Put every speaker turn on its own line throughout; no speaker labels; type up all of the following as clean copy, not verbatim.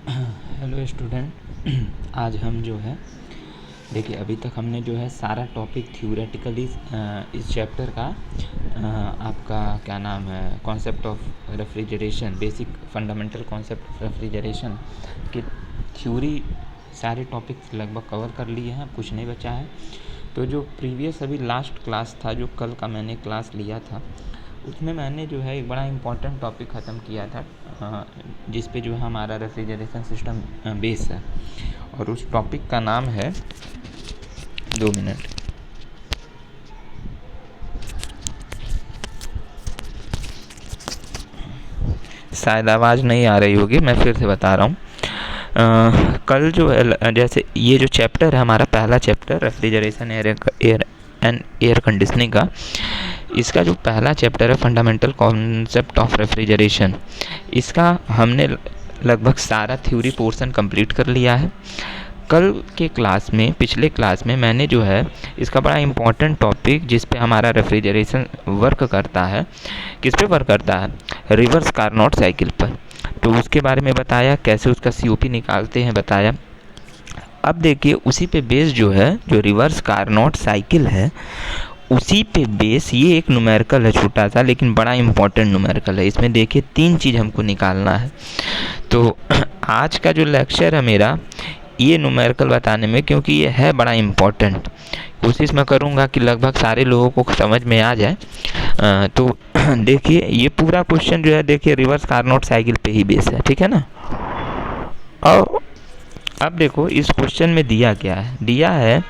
Hello student. आज हम जो है देखिए अभी तक हमने जो है सारा टॉपिक थ्योरेटिकली इस चैप्टर का आपका क्या नाम है concept of refrigeration, basic fundamental concept of refrigeration के थ्योरी सारे टॉपिक्स लगभग कवर कर लिए हैं, कुछ नहीं बचा है। तो जो प्रीवियस अभी लास्ट क्लास था, जो कल का मैंने क्लास लिया था, उसमें मैंने जो है एक बड़ा इम्पॉर्टेंट टॉपिक ख़त्म किया था, जिस पे जो है हमारा रेफ्रिजरेशन सिस्टम बेस है। और उस टॉपिक का नाम है 2 मिनट। शायद आवाज़ नहीं आ रही होगी, मैं फिर से बता रहा हूँ। कल जो है जैसे ये जो चैप्टर है हमारा पहला chapter refrigeration air and air conditioning का, इसका जो पहला चैप्टर है फंडामेंटल कॉन्सेप्ट ऑफ रेफ्रिजरेशन, इसका हमने लगभग सारा थ्योरी पोर्शन कंप्लीट कर लिया है। कल के क्लास में, पिछले क्लास में मैंने जो है इसका बड़ा इम्पॉर्टेंट टॉपिक जिस पे हमारा रेफ्रिजरेशन वर्क करता है, किस पे वर्क करता है, रिवर्स कार्नोट साइकिल पर, तो उसके बारे में बताया, कैसे उसका सीओपी निकालते हैं बताया। अब देखिए उसी पे बेस जो है, जो रिवर्स कार्नोट साइकिल है, उसी पे बेस ये एक न्यूमेरिकल है, छोटा सा लेकिन बड़ा इम्पॉर्टेंट न्यूमेरिकल है। इसमें देखिए 3 चीज़ हमको निकालना है। तो आज का जो लेक्चर है मेरा ये न्यूमेरिकल बताने में, क्योंकि ये है बड़ा इम्पॉर्टेंट, कोशिश मैं करूँगा कि लगभग सारे लोगों को समझ में आ जाए। तो देखिए ये पूरा क्वेश्चन जो है, देखिए रिवर्स कार्नोट साइकिल पे ही बेस है, ठीक है ना। और अब देखो इस क्वेश्चन में दिया क्या है, दिया है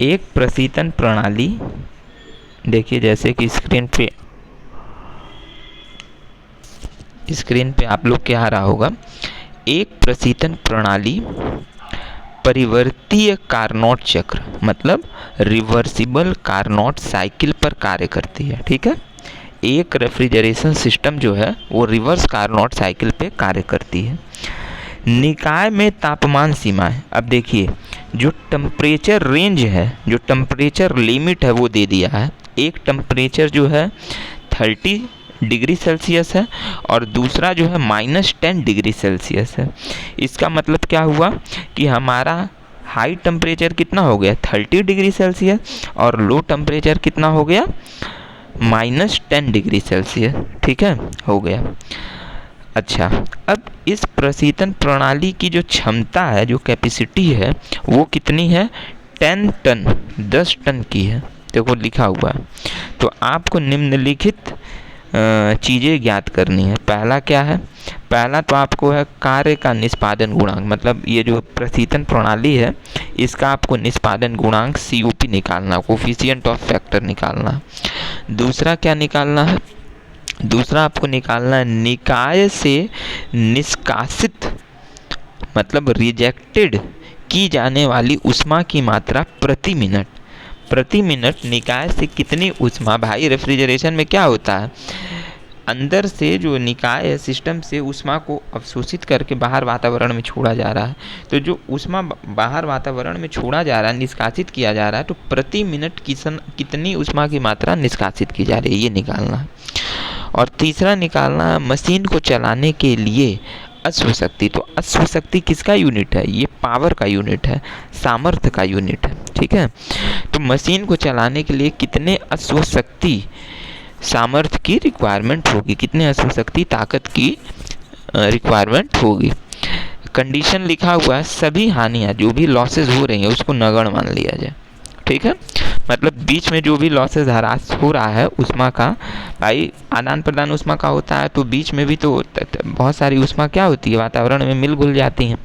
एक प्रशीतन प्रणाली। देखिए जैसे कि स्क्रीन पे आप लोग के आ रहा होगा, एक प्रशीतन प्रणाली परिवर्तीय कार्नोट चक्र मतलब रिवर्सिबल कार्नोट साइकिल पर कार्य करती है, ठीक है। एक रेफ्रिजरेशन सिस्टम जो है वो रिवर्स कार्नोट साइकिल पे कार्य करती है। निकाय में तापमान सीमा है। अब देखिए जो टेम्परेचर रेंज है, जो टेम्परेचर लिमिट है वो दे दिया है। एक टेम्परेचर जो है 30 डिग्री सेल्सियस है और दूसरा जो है -10 डिग्री सेल्सियस है। इसका मतलब क्या हुआ कि हमारा हाई टेम्परेचर कितना हो गया 30 डिग्री सेल्सियस और लो टेम्परेचर कितना हो गया -10 डिग्री सेल्सियस, ठीक है, हो गया। अच्छा, अब इस प्रशीतन प्रणाली की जो क्षमता है, जो कैपेसिटी है, वो कितनी है 10 टन की है। देखो लिखा हुआ है। तो आपको निम्नलिखित चीज़ें ज्ञात करनी है। पहला क्या है, पहला तो आपको है कार्य का निष्पादन गुणांक, मतलब ये जो प्रशीतन प्रणाली है इसका आपको निष्पादन गुणांक COP निकालना, कोफिशिएंट ऑफ फैक्टर निकालना। दूसरा क्या निकालना है, दूसरा आपको निकालना है निकाय से निष्कासित मतलब रिजेक्टेड की जाने वाली ऊष्मा की मात्रा प्रति मिनट। प्रति मिनट निकाय से कितनी ऊष्मा, भाई रेफ्रिजरेशन में क्या होता है, अंदर से जो निकाय है सिस्टम से ऊष्मा को अवशोषित करके बाहर वातावरण में छोड़ा जा रहा है। तो जो ऊष्मा बाहर वातावरण में छोड़ा जा रहा है, निष्कासित किया जा रहा है, तो प्रति मिनट कितनी ऊष्मा की मात्रा निष्कासित की जा रही है, ये निकालना है। और तीसरा निकालना है मशीन को चलाने के लिए अश्व शक्ति। तो अश्व शक्ति किसका यूनिट है, ये पावर का यूनिट है, सामर्थ्य का यूनिट है, ठीक है। तो मशीन को चलाने के लिए कितने अश्व शक्ति सामर्थ्य की रिक्वायरमेंट होगी, कितने अश्व शक्ति ताकत की रिक्वायरमेंट होगी। कंडीशन लिखा हुआ है सभी हानियाँ जो भी लॉसेज हो रही हैं उसको नगण्य मान लिया जाए, ठीक है। मतलब बीच में जो भी लॉसेज हरास हो रहा है ऊष्मा का, भाई आदान प्रदान ऊष्मा का होता है, तो बीच में भी तो बहुत सारी ऊष्मा क्या होती है वातावरण में मिल घुल जाती हैं।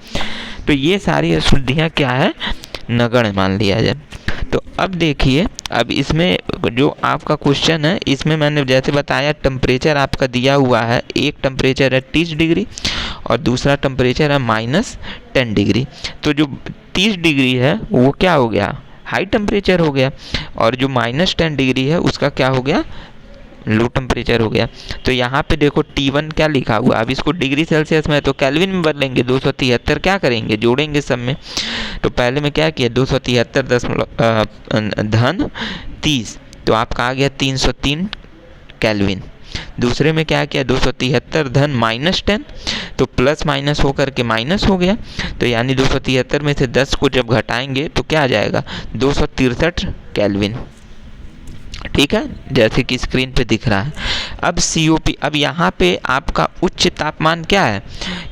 तो ये सारी अशुद्धियाँ क्या है, नगण्य मान लिया जाए। तो अब देखिए, अब इसमें जो आपका क्वेश्चन है इसमें मैंने जैसे बताया टेम्परेचर आपका दिया हुआ है, एक टेम्परेचर है 30 डिग्री और दूसरा टेम्परेचर है -10 डिग्री। तो जो 30 डिग्री है वो क्या हो गया, हाई टेम्परेचर हो गया, और जो -10 डिग्री है उसका क्या हो गया, लो टेम्परेचर हो गया। तो यहाँ पे देखो T1 क्या लिखा हुआ, अब इसको डिग्री सेल्सियस में तो केल्विन में बदलेंगे, 273 क्या करेंगे, जोड़ेंगे सब में। तो पहले में क्या किया 273 धन 30, तो आपका आ गया 303 केल्विन। दूसरे में क्या किया, 273 धन -10, तो प्लस माइनस होकर के माइनस हो गया। तो यानी 273 में से 10 को जब घटाएंगे तो क्या आ जाएगा, 263 केल्विन। ठीक है, जैसे कि स्क्रीन पे दिख रहा है। अब COP, अब यहाँ पे आपका उच्च तापमान क्या है,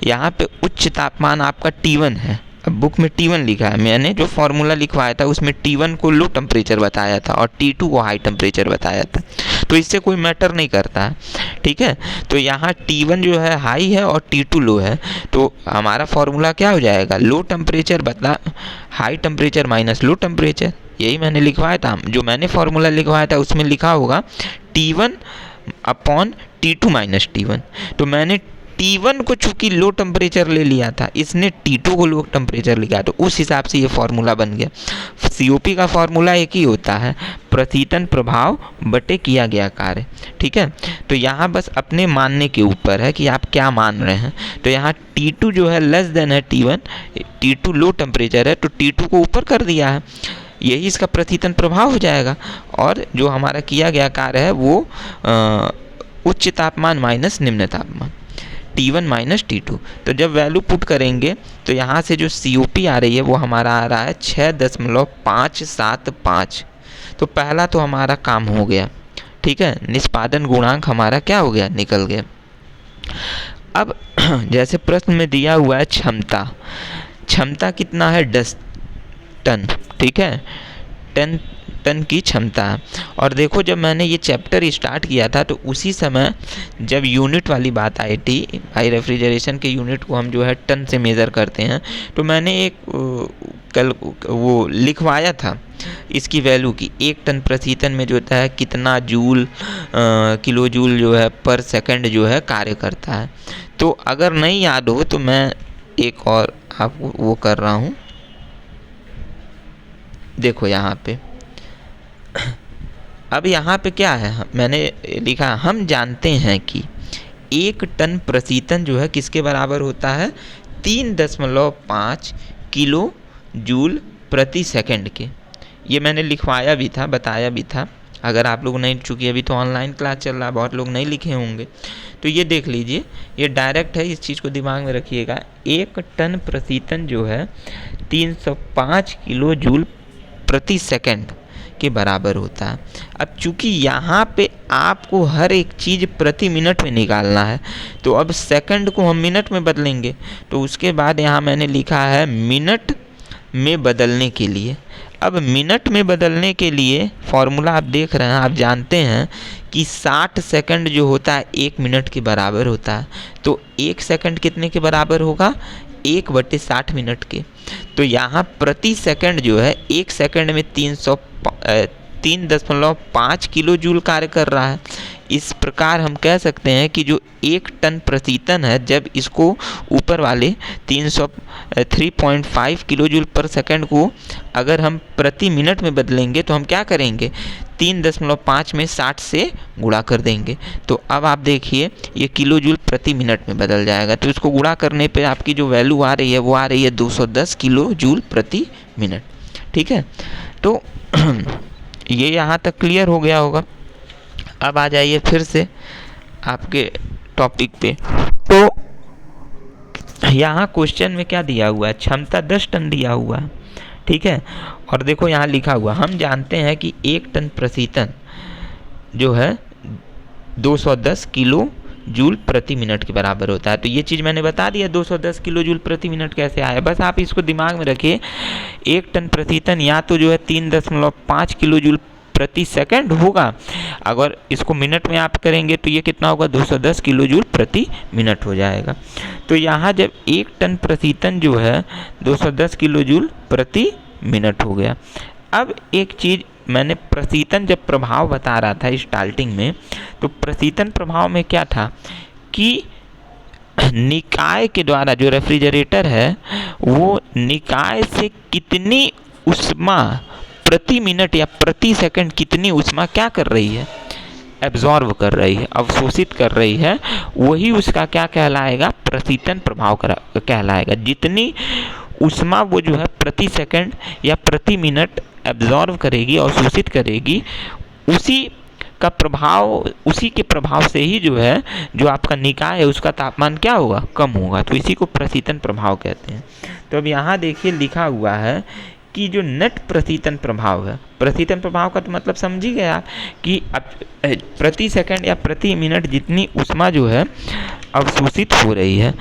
यहाँ पे उच्च तापमान आपका T1 है। अब बुक में T1 लिखा है, मैंने जो फॉर्मूला लिखवाया था उसमें T1 को लो टेम्परेचर बताया था और T2 को हाई टेम्परेचर बताया था, तो इससे कोई मैटर नहीं करता है। ठीक है, तो यहाँ T1 जो है हाई है और T2 लो है, तो हमारा फॉर्मूला क्या हो जाएगा, लो टेम्परेचर बदला high temperature minus low temperature. यही मैंने लिखवाया था, जो मैंने फॉर्मूला लिखवाया था उसमें लिखा होगा T1 upon T2 minus T1। तो मैंने T1 को चूंकि लो टेम्परेचर ले लिया था, इसने T2 को लो टेम्परेचर लिया, तो उस हिसाब से ये फॉर्मूला बन गया। COP का फॉर्मूला एक ही होता है, प्रशीतन प्रभाव बटे किया गया कार्य। ठीक है, तो यहाँ बस अपने मानने के ऊपर है कि आप क्या मान रहे हैं। तो यहाँ T2 जो है लेस देन है T1, T2 लो टेम्परेचर है तो T2 को ऊपर कर दिया है, यही इसका प्रशीतन प्रभाव हो जाएगा। और जो हमारा किया गया कार्य है वो उच्च तापमान माइनस निम्न तापमान, T1 माइनस T2। तो जब वैल्यू पुट करेंगे तो यहाँ से जो COP आ रही है वो हमारा आ रहा है 6.575। तो पहला तो हमारा काम हो गया। ठीक है, निष्पादन गुणांक हमारा क्या हो गया, निकल गया। अब जैसे प्रश्न में दिया हुआ है क्षमता, क्षमता कितना है, 10 टन। ठीक है, 10 टन की क्षमता है। और देखो जब मैंने ये चैप्टर स्टार्ट किया था तो उसी समय जब यूनिट वाली बात आई थी, भाई रेफ्रिजरेशन के यूनिट को हम जो है टन से मेज़र करते हैं, तो मैंने एक कल वो लिखवाया था इसकी वैल्यू की, 1 टन प्रशीतन में जो होता है कितना जूल किलो जूल जो है पर सेकंड जो है कार्य करता है। तो अगर नहीं याद हो तो मैं एक और आपको वो कर रहा हूँ, देखो यहाँ पे। अब यहाँ पे क्या है, मैंने लिखा हम जानते हैं कि 1 टन प्रशीतन जो है किसके बराबर होता है, 3.5 किलो जूल प्रति सेकंड के। ये मैंने लिखवाया भी था, बताया भी था। अगर आप लोग नहीं, चूँकि अभी तो ऑनलाइन क्लास चल रहा है, बहुत लोग नहीं लिखे होंगे, तो ये देख लीजिए, ये डायरेक्ट है, इस चीज़ को दिमाग में रखिएगा। 1 टन प्रशीतन जो है 305 किलो जूल प्रति सेकंड के बराबर होता है। अब चूंकि यहाँ पे आपको हर एक चीज़ प्रति मिनट में निकालना है, तो अब सेकंड को हम मिनट में बदलेंगे, तो उसके बाद यहाँ मैंने लिखा है मिनट में बदलने के लिए। अब मिनट में बदलने के लिए फॉर्मूला आप देख रहे हैं, आप जानते हैं कि 60 सेकंड जो होता है 1 मिनट के बराबर होता है। तो 1 सेकंड कितने के बराबर होगा, 1/60 मिनट के। तो यहाँ प्रति सेकंड जो है 1 सेकंड में 3.5 किलो जूल कार्य कर रहा है। इस प्रकार हम कह सकते हैं कि जो 1 टन प्रशीतन है, जब इसको ऊपर वाले 3.5 किलो जूल पर सेकंड को अगर हम प्रति मिनट में बदलेंगे तो हम क्या करेंगे, 3.5 में 60 से गुणा कर देंगे। तो अब आप देखिए ये किलो जूल प्रति मिनट में बदल जाएगा। तो इसको गुणा करने पे आपकी जो वैल्यू आ रही है वो आ रही है 210 किलो जूल प्रति मिनट। ठीक है, तो ये यहाँ तक क्लियर हो गया होगा। अब आ जाइए फिर से आपके टॉपिक पे। तो यहाँ क्वेश्चन में क्या दिया हुआ है, क्षमता 10 टन दिया हुआ है। ठीक है, और देखो यहाँ लिखा हुआ, हम जानते हैं कि 1 टन प्रशीतन जो है 210 किलो जूल प्रति मिनट के बराबर होता है। तो ये चीज़ मैंने बता दिया, 210 किलो जूल प्रति मिनट कैसे आया। बस आप इसको दिमाग में रखिए, 1 टन प्रशीतन या तो जो है 3.5 किलो जूल प्रति सेकंड होगा, अगर इसको मिनट में आप करेंगे तो ये कितना होगा, 210 किलो जूल प्रति मिनट हो जाएगा। तो यहाँ जब 1 टन प्रशीतन जो है 210 किलो जूल प्रति मिनट हो गया। अब एक चीज़ मैंने प्रशीतन जब प्रभाव बता रहा था स्टार्टिंग में, तो प्रशीतन प्रभाव में क्या था कि निकाय के द्वारा जो रेफ्रिजरेटर है वो निकाय से कितनी ऊष्मा प्रति मिनट या प्रति सेकंड कितनी ऊष्मा क्या कर रही है, एब्जॉर्ब कर रही है, अवशोषित कर रही है, वही उसका क्या कहलाएगा, प्रशीतन प्रभाव कहलाएगा। जितनी ऊष्मा वो जो है प्रति सेकंड या प्रति मिनट एब्जॉर्ब करेगी, अवशोषित करेगी, उसी का प्रभाव, उसी के प्रभाव से ही जो है जो आपका निकाय है उसका तापमान क्या होगा, कम होगा। तो इसी को प्रशीतन प्रभाव कहते हैं। तो अब यहाँ देखिए लिखा हुआ है कि जो नेट प्रशीतन प्रभाव है, प्रशीतन प्रभाव का तो मतलब समझ ही गया कि प्रति सेकंड या प्रति मिनट जितनी ऊष्मा जो है अवशोषित हो रही है,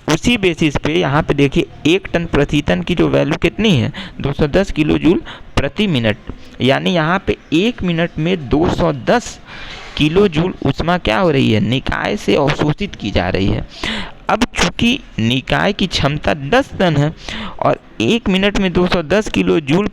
उसी बेसिस पे यहाँ पे देखिए 1 टन प्रशीतन की जो वैल्यू कितनी है, 210 किलो जूल प्रति मिनट। यानी यहाँ पे 1 मिनट में 210 किलो जूल ऊष्मा क्या हो रही है, निकाय से अवशोषित की जा रही है। अब चूंकि निकाय की क्षमता 10 टन है और 1 मिनट में 210 किलो जूल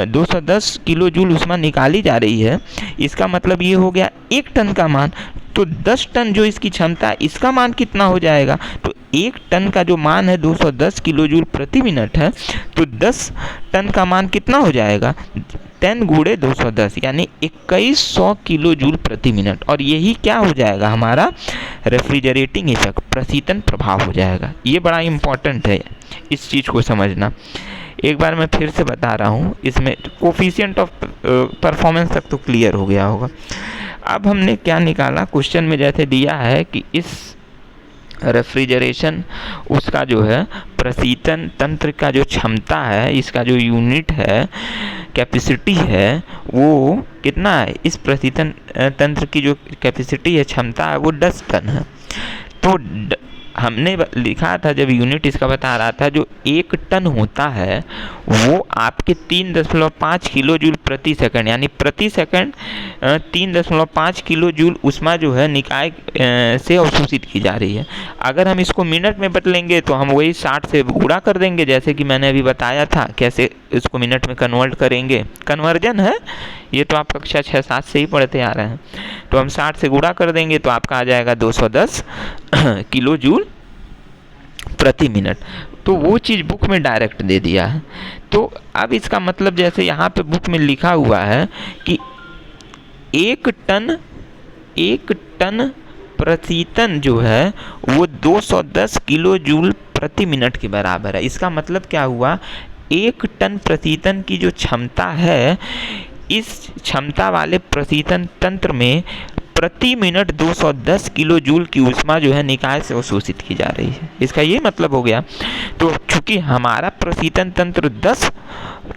210 किलो जूल ऊष्मा निकाली जा रही है, इसका मतलब ये हो गया 1 टन का मान। तो 10 टन जो इसकी क्षमता है, इसका मान कितना हो जाएगा, तो 1 टन का जो मान है 210 किलो जूल प्रति मिनट है, तो 10 टन का मान कितना हो जाएगा, 10 गुणे 210 यानी 2100 किलो जूल प्रति मिनट। और यही क्या हो जाएगा, हमारा रेफ्रिजरेटिंग इफेक्ट, प्रशीतन प्रभाव हो जाएगा। ये बड़ा इंपॉर्टेंट है इस चीज़ को समझना। एक बार मैं फिर से बता रहा हूँ, इसमें कोफिशिएंट ऑफ परफॉर्मेंस तक तो क्लियर हो गया होगा। अब हमने क्या निकाला, क्वेश्चन में जैसे दिया है कि इस रेफ्रिजरेशन उसका जो है प्रशीतन तंत्र का जो क्षमता है, इसका जो यूनिट है, कैपेसिटी है, वो कितना है, इस प्रशीतन तंत्र की जो कैपेसिटी है, क्षमता है, वो 10 टन है। तो हमने लिखा था जब यूनिट इसका बता रहा था, जो 1 टन होता है वो आपके 3.5 किलो जूल प्रति सेकंड, यानी प्रति सेकंड 3.5 किलो जूल ऊष्मा जो है निकाय से अवशोषित की जा रही है। अगर हम इसको मिनट में बदलेंगे तो हम वही 60 से गुणा कर देंगे, जैसे कि मैंने अभी बताया था कैसे इसको मिनट में कन्वर्ट करेंगे। कन्वर्जन है ये, तो आप कक्षा 6-7 से ही पढ़ते आ रहे हैं। तो हम 60 से गुणा कर देंगे तो आपका आ जाएगा 210 किलो जूल प्रति मिनट। तो वो चीज़ बुक में डायरेक्ट दे दिया है। तो अब इसका मतलब जैसे यहाँ पे बुक में लिखा हुआ है कि 1 टन प्रशीतन जो है वो 210 किलो जूल प्रति मिनट के बराबर है। इसका मतलब क्या हुआ, 1 टन प्रशीतन की जो क्षमता है, इस क्षमता वाले प्रशीतन तंत्र में प्रति मिनट 210 किलो जूल की ऊष्मा जो है निकाय से अवशोषित की जा रही है। इसका ये मतलब हो गया। तो चूंकि हमारा प्रशीतन तंत्र 10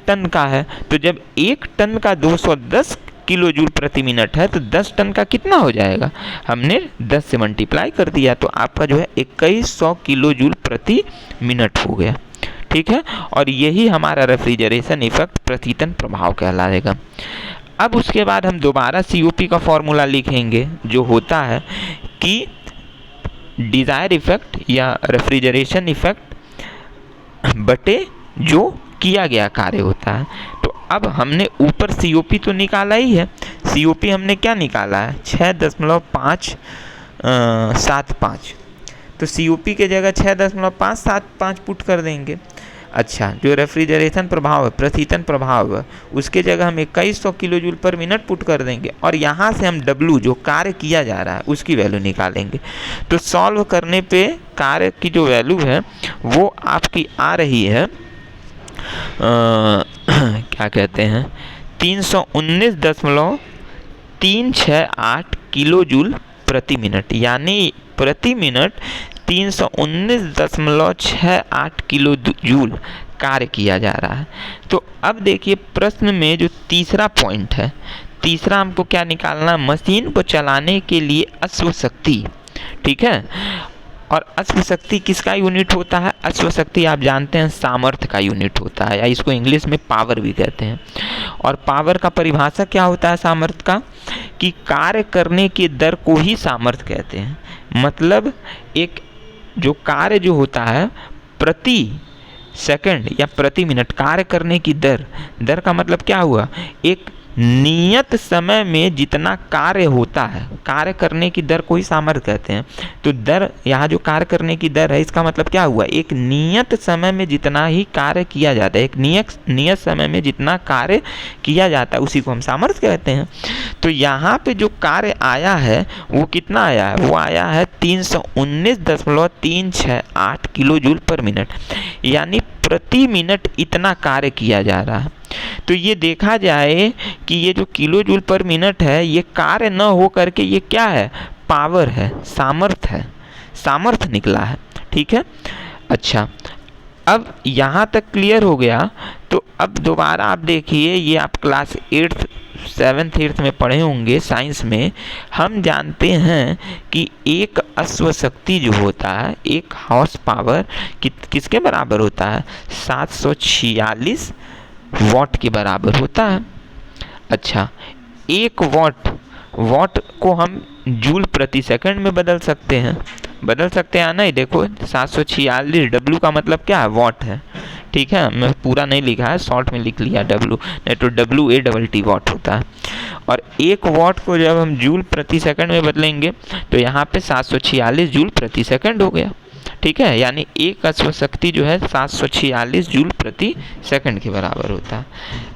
टन का है, तो जब 1 टन का 210 किलो जूल प्रति मिनट है तो 10 टन का कितना हो जाएगा, हमने 10 से मल्टीप्लाई कर दिया, तो आपका जो है 2100 किलो जूल प्रति मिनट हो गया। ठीक है, और यही हमारा रेफ्रिजरेशन इफेक्ट प्रशीतन प्रभाव कहलाएगा। अब उसके बाद हम दोबारा COP का फॉर्मूला लिखेंगे, जो होता है कि डिज़ायर इफेक्ट या रेफ्रिजरेशन इफेक्ट बटे जो किया गया कार्य होता है। तो अब हमने ऊपर COP तो निकाला ही है, COP हमने क्या निकाला है, 6.575। तो COP के जगह 6.575 पुट कर देंगे। अच्छा, जो रेफ्रिजरेशन प्रभाव है, प्रशीतन प्रभाव है, उसके जगह हम 2100 किलो जूल पर मिनट पुट कर देंगे और यहाँ से हम W जो कार्य किया जा रहा है उसकी वैल्यू निकालेंगे। तो सॉल्व करने पे कार्य की जो वैल्यू है वो आपकी आ रही है क्या कहते हैं 319.368 किलो जूल प्रति मिनट, यानी प्रति मिनट 319.68 किलो जूल कार्य किया जा रहा है। तो अब देखिए प्रश्न में जो तीसरा पॉइंट है, तीसरा हमको क्या निकालना, मशीन को चलाने के लिए अश्व शक्ति। ठीक है, और अश्व शक्ति किसका यूनिट होता है, अश्व शक्ति आप जानते हैं सामर्थ्य का यूनिट होता है, या इसको इंग्लिश में पावर भी कहते हैं। और पावर का परिभाषा क्या होता है सामर्थ्य का, कि कार्य करने की दर को ही सामर्थ्य कहते हैं। मतलब एक जो कार्य जो होता है प्रति सेकंड या प्रति मिनट कार्य करने की दर का मतलब क्या हुआ, एक नियत समय में जितना कार्य होता है, कार्य करने की दर को ही सामर्थ्य कहते हैं। तो दर, यहाँ जो कार्य करने की दर है, इसका मतलब क्या हुआ, एक नियत समय में जितना ही कार्य किया जाता है, एक नियत समय में जितना कार्य किया जाता है उसी को हम सामर्थ्य कहते हैं। तो यहाँ पे जो कार्य आया है वो कितना आया है, वो आया है 319.368 किलो जूल पर मिनट, यानी प्रति मिनट इतना कार्य किया जा रहा है। तो ये देखा जाए कि ये जो किलो जूल पर मिनट है, ये कार्य न हो करके ये क्या है, पावर है, सामर्थ्य है, सामर्थ्य निकला है। ठीक है, अच्छा अब यहाँ तक क्लियर हो गया। तो अब दोबारा आप देखिए, ये आप क्लास 8th 7th 8th में पढ़े होंगे साइंस में। हम जानते हैं कि एक अश्वशक्ति जो होता है, एक हॉर्स पावर किसके बराबर होता है, 746 वॉट के बराबर होता है। अच्छा, एक वॉट को हम जूल प्रति सेकंड में बदल सकते हैं नहीं। देखो 746 डब्ल्यू का मतलब क्या है, वॉट है। ठीक है, मैं पूरा नहीं लिखा है, शॉर्ट में लिख लिया डब्ल्यू, नहीं तो WATT वॉट होता है। और एक वॉट को जब हम जूल प्रति सेकंड में बदलेंगे तो यहाँ पे 746 जूल प्रति सेकंड हो गया। ठीक है, यानी एक अश्वशक्ति जो है 746 जूल प्रति सेकंड के बराबर होता है।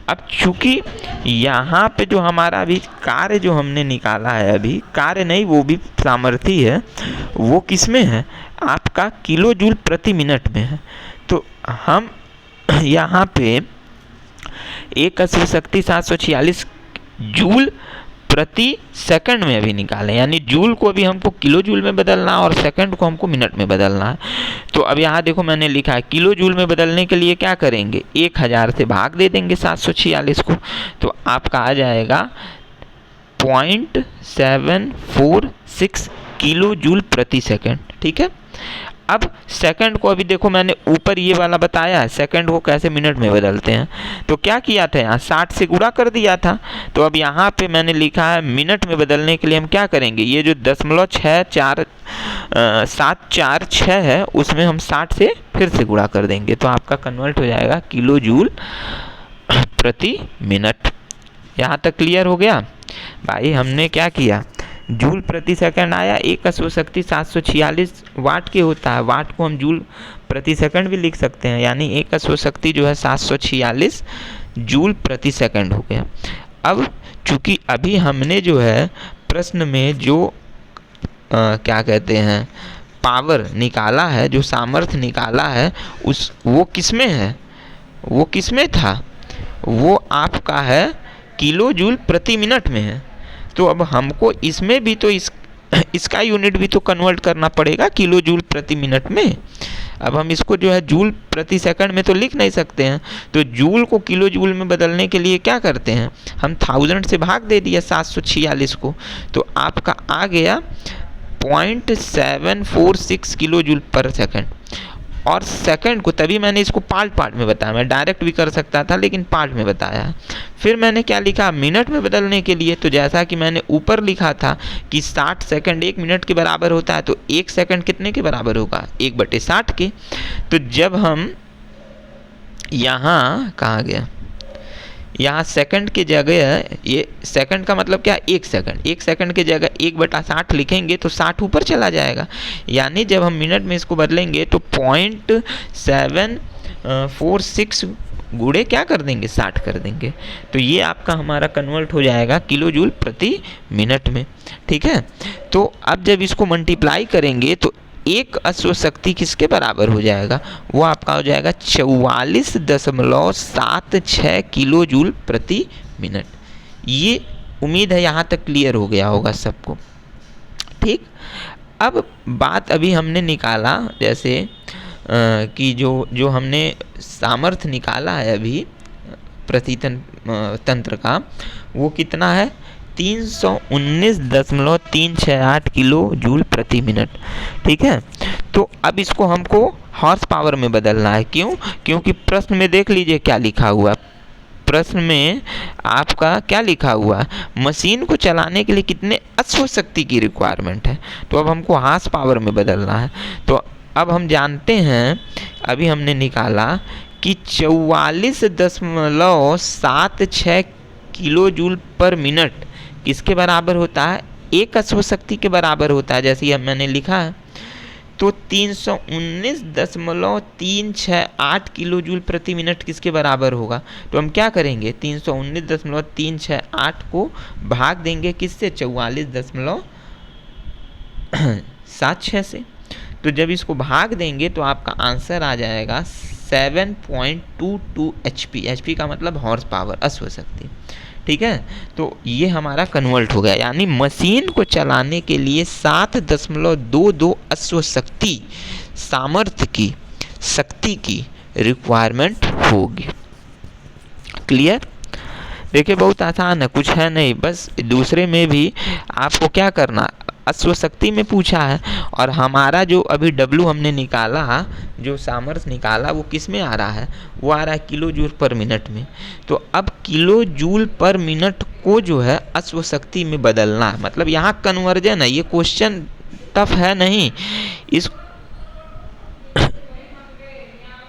अब चूंकि यहाँ पे जो हमारा अभी कार्य जो हमने निकाला है, अभी कार्य नहीं वो भी सामर्थ्य है, वो किस में है, आपका किलो जूल प्रति मिनट में है। तो हम यहाँ पे एक अश्वशक्ति 746 जूल प्रति सेकंड में अभी निकालें, यानी जूल को अभी हमको किलो जूल में बदलना है और सेकंड को हमको मिनट में बदलना है। तो अब यहाँ देखो मैंने लिखा है, किलो जूल में बदलने के लिए क्या करेंगे, 1000 से भाग दे देंगे 746 को, तो आपका आ जाएगा 0.746 किलो जूल प्रति सेकंड। ठीक है, अब सेकंड को अभी देखो मैंने ऊपर ये वाला बताया है, सेकंड को कैसे मिनट में बदलते हैं। तो क्या किया था, यहाँ 60 से गुणा कर दिया था। तो अब यहाँ पे मैंने लिखा है मिनट में बदलने के लिए हम क्या करेंगे, ये जो 0.746 है उसमें हम 60 से फिर से गुणा कर देंगे, तो आपका कन्वर्ट हो जाएगा किलो जूल प्रति मिनट। यहाँ तक क्लियर हो गया भाई। हमने क्या किया, जूल प्रति सेकंड आया, एक अश्वशक्ति 746 वाट के होता है, वाट को हम जूल प्रति सेकंड भी लिख सकते हैं, यानी एक अश्वशक्ति जो है 746 जूल प्रति सेकंड हो गया। अब चूंकि अभी हमने जो है प्रश्न में जो क्या कहते हैं पावर निकाला है, जो सामर्थ्य निकाला है, वो किस में है, वो किस में था, वो आपका है किलो जूल प्रति मिनट में है। तो अब हमको इसमें भी तो इसका यूनिट भी तो कन्वर्ट करना पड़ेगा किलो जूल प्रति मिनट में। अब हम इसको जो है जूल प्रति सेकंड में तो लिख नहीं सकते हैं, तो जूल को किलो जूल में बदलने के लिए क्या करते हैं, हम 1000 से भाग दे दिया 746 को, तो आपका आ गया 0.746 किलो जूल पर सेकंड। और सेकंड को तभी मैंने इसको पार्ट में बताया, मैं डायरेक्ट भी कर सकता था लेकिन पार्ट में बताया। फिर मैंने क्या लिखा, मिनट में बदलने के लिए, तो जैसा कि मैंने ऊपर लिखा था कि 60 सेकंड 1 मिनट के बराबर होता है, तो 1 सेकंड कितने के बराबर होगा, 1/60 के। तो जब हम यहाँ कहाँ गया, यहाँ सेकंड की जगह, ये सेकंड का मतलब क्या, 1 सेकंड की जगह 1/60 लिखेंगे तो 60 ऊपर चला जाएगा, यानी जब हम मिनट में इसको बदलेंगे तो 0.746 गुणे क्या कर देंगे, 60 कर देंगे। तो ये आपका हमारा कन्वर्ट हो जाएगा किलो जूल प्रति मिनट में। ठीक है, तो अब जब इसको मल्टीप्लाई करेंगे तो एक अश्वशक्ति किसके बराबर हो जाएगा, वो आपका हो जाएगा 44.76 किलो जूल प्रति मिनट। ये उम्मीद है यहाँ तक क्लियर हो गया होगा सबको। ठीक, अब बात अभी हमने निकाला जैसे कि जो हमने सामर्थ्य निकाला है अभी प्रतितन तंत्र का, वो कितना है, 319.368 किलो जूल प्रति मिनट। ठीक है, तो अब इसको हमको हॉर्स पावर में बदलना है। क्यों, क्योंकि प्रश्न में देख लीजिए क्या लिखा हुआ, प्रश्न में आपका क्या लिखा हुआ, मशीन को चलाने के लिए कितने अश्वशक्ति की रिक्वायरमेंट है, तो अब हमको हॉर्स पावर में बदलना है। तो अब हम जानते हैं, अभी हमने निकाला कि 44.76 किलो जूल पर मिनट किसके बराबर होता है, एक अश्वशक्ति के बराबर होता है, जैसे अब मैंने लिखा है। तो 319.368 किलो जूल प्रति मिनट किसके बराबर होगा, तो हम क्या करेंगे, 319.368 को भाग देंगे किससे, 44.76 से। तो जब इसको भाग देंगे तो आपका आंसर आ जाएगा 7.22 HP, HP का मतलब हॉर्स पावर, अश्व शक्ति, ठीक है। तो ये हमारा कन्वर्ट हो गया, यानी मशीन को चलाने के लिए 7.22 अश्व शक्ति सामर्थ्य की, शक्ति की रिक्वायरमेंट होगी। क्लियर? देखिए बहुत आसान है, कुछ है नहीं, बस दूसरे में भी आपको क्या करना, अश्व शक्ति में पूछा है, और हमारा जो अभी W हमने निकाला, जो सामर्थ्य निकाला, वो किस में आ रहा है, वो आ रहा है किलो जूल पर मिनट में। तो अब किलो जूल पर मिनट को जो है अश्व शक्ति में बदलना है, मतलब यहाँ कन्वर्जन है। ये क्वेश्चन टफ है नहीं,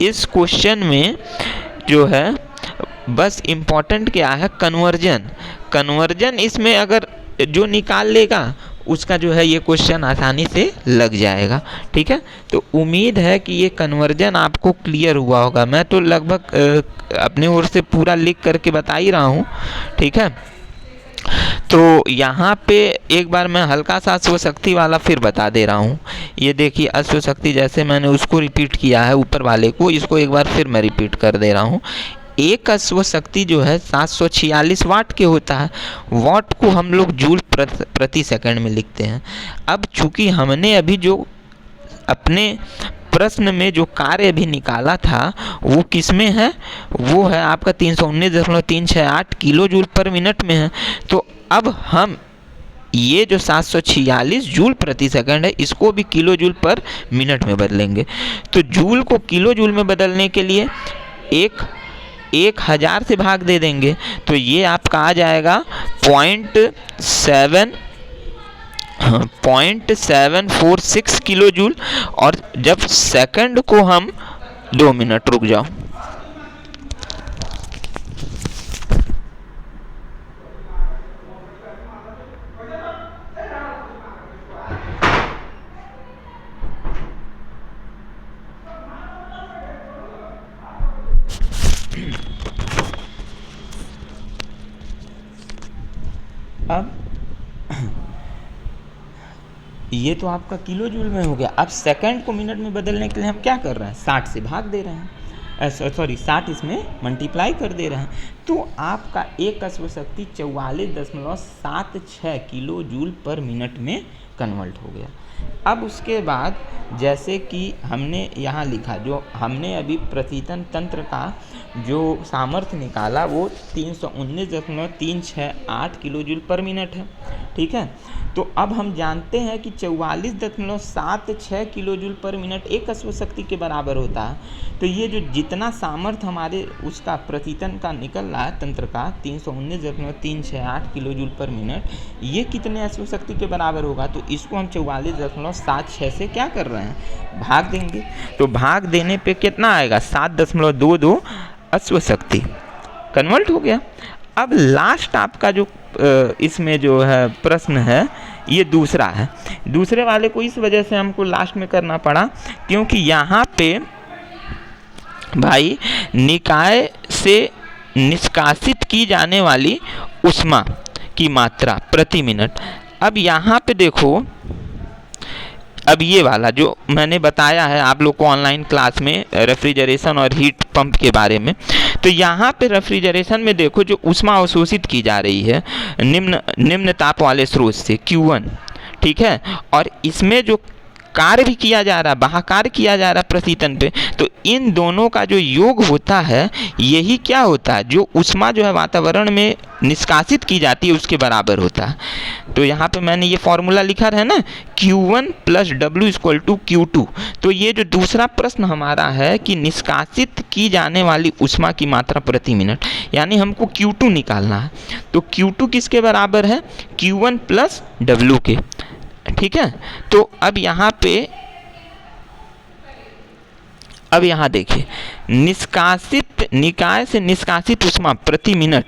इस क्वेश्चन में जो है बस इम्पॉर्टेंट क्या है, कन्वर्जन। कन्वर्जन इसमें अगर जो निकाल लेगा उसका जो है ये क्वेश्चन आसानी से लग जाएगा, ठीक है। तो उम्मीद है कि ये कन्वर्जन आपको क्लियर हुआ होगा। मैं तो लगभग अपने ओर से पूरा लिख करके बता ही रहा हूँ, ठीक है। तो यहाँ पे एक बार मैं हल्का सा अश्व शक्ति वाला फिर बता दे रहा हूँ। ये देखिए अश्व शक्ति, जैसे मैंने उसको रिपीट किया है ऊपर वाले को, इसको एक बार फिर मैं रिपीट कर दे रहा हूँ। एक अश्व शक्ति जो है 746 वाट के होता है। वाट को हम लोग जूल प्रति सेकंड में लिखते हैं। अब चूंकि हमने अभी जो अपने प्रश्न में जो कार्य भी निकाला था वो किस में है, वो है आपका 319.368 किलो जूल पर मिनट में है। तो अब हम ये जो 746 जूल प्रति सेकंड है, इसको भी किलो जूल पर मिनट में बदलेंगे। तो जूल को किलो जूल में बदलने के लिए 1000 से भाग दे देंगे, तो ये आपका आ जाएगा 0.746 किलो जूल। और जब सेकंड को हम 2 मिनट, रुक जाओ, अब ये तो आपका किलो जूल में हो गया। अब सेकंड को मिनट में बदलने के लिए हम क्या कर रहे हैं, 60 से भाग दे रहे हैं, 60 इसमें मल्टीप्लाई कर दे रहे हैं। तो आपका एक अश्व शक्ति 44.76 किलो जूल पर मिनट में कन्वर्ट हो गया। अब उसके बाद जैसे कि हमने यहाँ लिखा, जो हमने अभी प्रतीतन तंत्र का जो सामर्थ्य निकाला वो 319.368 किलो जूल पर मिनट है, ठीक है। तो अब हम जानते हैं कि 44.76 किलो जूल पर मिनट एक अश्व शक्ति के बराबर होता है। तो ये जो जितना सामर्थ्य हमारे उसका प्रतीतन का निकल रहा है तंत्र का 319.368 किलो जूल पर मिनट, ये कितने अश्व शक्ति के बराबर होगा। तो इसको हम 44.76 से क्या कर रहे हैं, भाग देंगे। तो भाग देने पे कितना आएगा, 7.22 अश्व शक्ति कन्वर्ट हो गया। अब लास्ट आपका जो इसमें जो है प्रश्न है ये दूसरा है। दूसरे वाले को इस वजह से हमको लास्ट में करना पड़ा क्योंकि यहाँ पे भाई निकाय से निष्कासित की जाने वाली ऊष्मा की मात्रा प्रति मिनट। अब यहाँ पे देखो, अब ये वाला जो मैंने बताया है आप लोग को ऑनलाइन क्लास में रेफ्रिजरेशन और हीट पंप के बारे में, तो यहाँ पे रेफ्रिजरेशन में देखो जो ऊष्मा अवशोषित की जा रही है निम्न ताप वाले स्रोत से Q1, ठीक है, और इसमें जो कार्य भी किया जा रहा है, बाह्यकार्य किया जा रहा है प्रशीतन पे, तो इन दोनों का जो योग होता है यही क्या होता है, जो ऊष्मा जो है वातावरण में निष्कासित की जाती है उसके बराबर होता है। तो यहाँ पे मैंने ये फॉर्मूला लिखा है ना, Q1 + W = Q2। तो ये जो दूसरा प्रश्न हमारा है कि निष्कासित की जाने वाली ऊष्मा की मात्रा प्रति मिनट, यानी हमको Q2 निकालना है। तो Q2 किसके बराबर है, Q1 + W के, ठीक है। तो अब यहाँ पे, अब यहाँ देखिए निष्कासित, निकाय से निष्कासित ऊष्मा प्रति मिनट,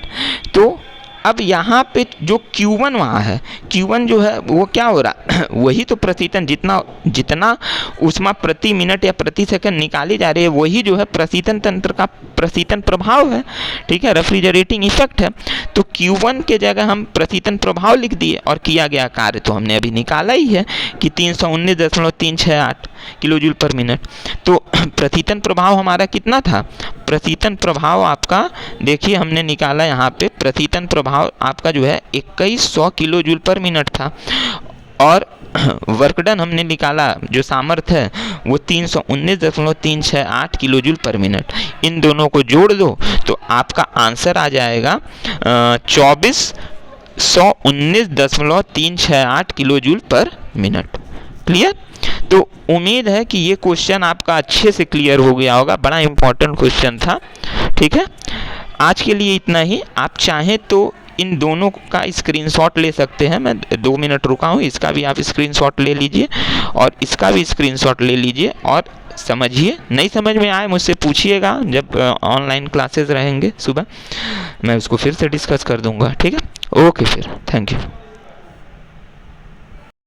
तो अब यहाँ पे जो Q1 वहाँ है, Q1 जो है वो क्या हो रहा है वही तो प्रशीतन, जितना ऊष्मा प्रति मिनट या प्रति सेकंड निकाली जा रही है वही जो है प्रशीतन तंत्र का प्रशीतन प्रभाव है, ठीक है, रेफ्रिजरेटिंग इफेक्ट है। तो Q1 के जगह हम प्रशीतन प्रभाव लिख दिए और किया गया कार्य तो हमने अभी निकाला ही है कि 319.368 किलो जूल पर मिनट। तो प्रशीतन प्रभाव हमारा कितना था, प्रशीतन प्रभाव आपका देखिए हमने निकाला यहाँ पे, प्रशीतन प्रभाव आपका जो है 2100 किलो जूल पर मिनट था, और वर्क डन हमने निकाला जो सामर्थ्य है वो 319.368 किलो जूल पर मिनट। इन दोनों को जोड़ दो तो आपका आंसर आ जाएगा 2419.368 किलो जूल पर मिनट। क्लियर? तो उम्मीद है कि ये क्वेश्चन आपका अच्छे से क्लियर हो गया होगा, बड़ा इंपॉर्टेंट क्वेश्चन था, ठीक है। आज के लिए इतना ही। आप चाहें तो इन दोनों का स्क्रीनशॉट ले सकते हैं, मैं 2 मिनट रुका हूँ, इसका भी आप स्क्रीनशॉट ले लीजिए और इसका भी स्क्रीनशॉट ले लीजिए और समझिए। नहीं समझ में आए मुझसे पूछिएगा, जब ऑनलाइन क्लासेस रहेंगे सुबह मैं उसको फिर से डिस्कस कर दूंगा, ठीक है। ओके फिर, थैंक यू।